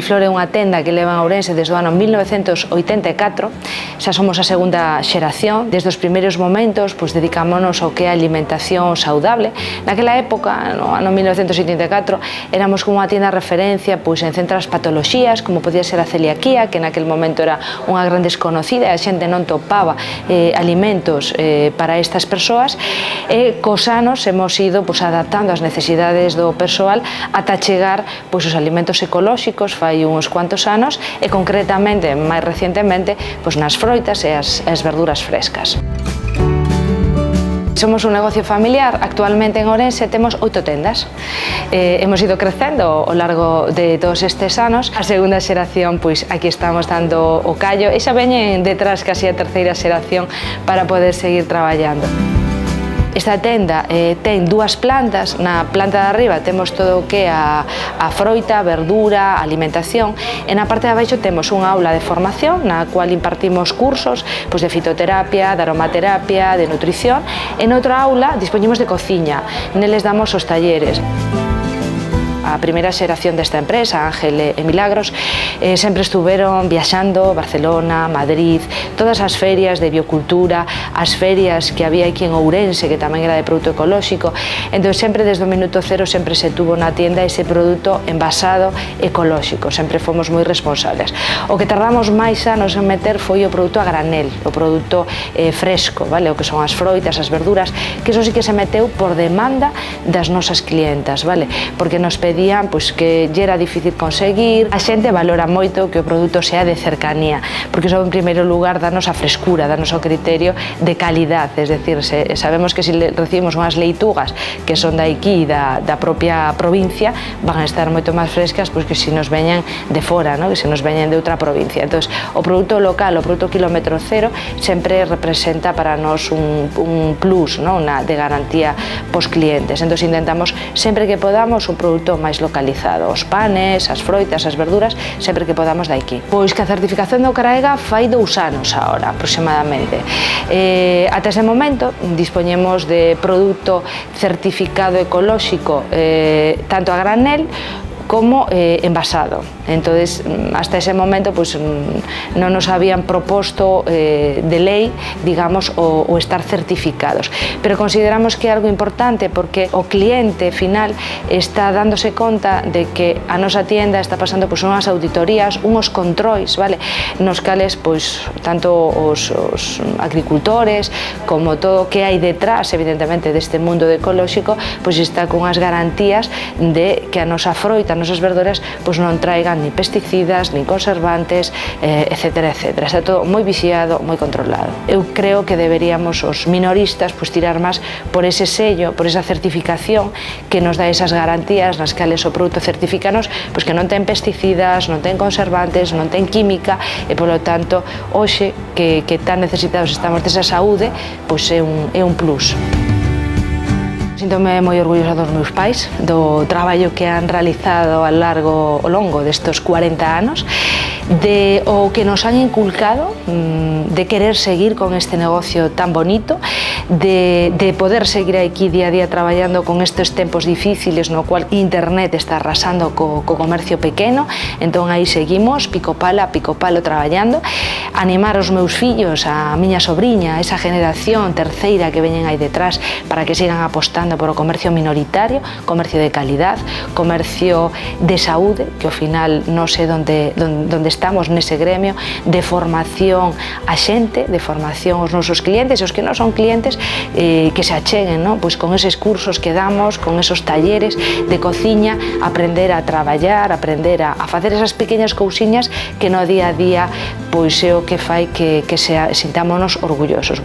Flor é unha tenda que leva en Ourense desde o ano 1984, xa somos a segunda xeración. Desde os primeiros momentos dedicámonos ao que é a alimentación saudable. Naquela época, no ano 1984, éramos como unha tienda de referencia en centras patoloxías, como podía ser a celiaquía, que naquel momento era unha gran desconocida e a xente non topaba alimentos para estas persoas, e cos anos hemos ido adaptando as necesidades do persoal ata chegar os alimentos ecolóxicos fai uns cuantos anos e concretamente, máis recientemente, nas froitas e as verduras frescas. Somos un negocio familiar. Actualmente en Ourense temos 8 tendas. Hemos ido crecendo ao largo de todos estes anos. A segunda xeración, aquí estamos dando o callo e xa veñen detrás casi a terceira xeración para poder seguir traballando. Esta tenda ten 2 plantas. Na planta de arriba temos todo o que é a froita, a verdura, a alimentación, e na parte de abaixo temos unha aula de formación na cual impartimos cursos de fitoterapia, de aromaterapia, de nutrición, e noutra aula dispoñemos de cociña, neles damos os talleres. A primeira xeración desta empresa, Ángel e Milagros, sempre estuveron viaxando Barcelona, Madrid, todas as ferias de biocultura, as ferias que había aquí en Ourense, que tamén era de produto ecolóxico. Entón, sempre desde o minuto cero sempre se tuvo na tienda ese produto envasado ecolóxico, sempre fomos moi responsables. O que tardamos máis anos en meter foi o produto a granel, o produto fresco, o que son as froitas, as verduras, que iso sí que se meteu por demanda das nosas clientas, porque nos pedían que lle era difícil conseguir. A xente valora moito que o produto sea de cercanía, porque iso en primeiro lugar danos a frescura, danos o criterio de calidad, es decir, sabemos que se recibimos unhas leitugas que son de aquí, da propia provincia, van a estar moito máis frescas que se nos veñan de fora, que se nos veñan de outra provincia. Entón, o produto local, o produto kilómetro cero, sempre representa para nós un plus de garantía pos clientes. Entón, intentamos sempre que podamos un produto máis localizado, os panes, as froitas, as verduras, sempre que podamos de aquí. Pois que a certificación do CRAEGA fai 2 anos agora, aproximadamente. Ata ese momento dispoñemos de produto certificado ecolóxico tanto a granel como envasado. Entonces, hasta ese momento non nos habían proposto de lei, digamos, o estar certificados. Pero consideramos que é algo importante porque o cliente final está dándose conta de que a nosa tienda está pasando unhas auditorías, unhos controis, nos cales tanto os agricultores como todo o que hai detrás, evidentemente, deste mundo ecolóxico, está con as garantías de que a nosa froita, as nosas verduras, non traigan ni pesticidas, ni conservantes, etcétera, etcétera. Está todo moi vixiado, moi controlado. Eu creo que deberíamos os minoristas tirar máis por ese sello, por esa certificación que nos dá esas garantías nas cales o produto certifícanos que non ten pesticidas, non ten conservantes, non ten química e, polo tanto, hoxe que tan necesitados estamos desa saúde, é un plus. Síntome moi orgullosa dos meus pais, do traballo que han realizado ao longo destes 40 anos, de o que nos han inculcado, de querer seguir con este negocio tan bonito, de poder seguir aquí día a día traballando con estes tempos difíciles no cual internet está arrasando co comercio pequeno. Entón aí seguimos, pico palo traballando, animar os meus fillos, a miña sobriña, esa generación terceira que veñen aí detrás para que sigan apostando por o comercio minoritario, comercio de calidad, comercio de saúde, que ao final non sei onde estamos nese gremio, de formación a xente, de formación aos nosos clientes e os que non son clientes que se acheguen, con eses cursos que damos, con esos talleres de cociña, aprender a traballar, aprender a facer esas pequeñas cousiñas que no día a día é o que fai que sintámonos orgullosos.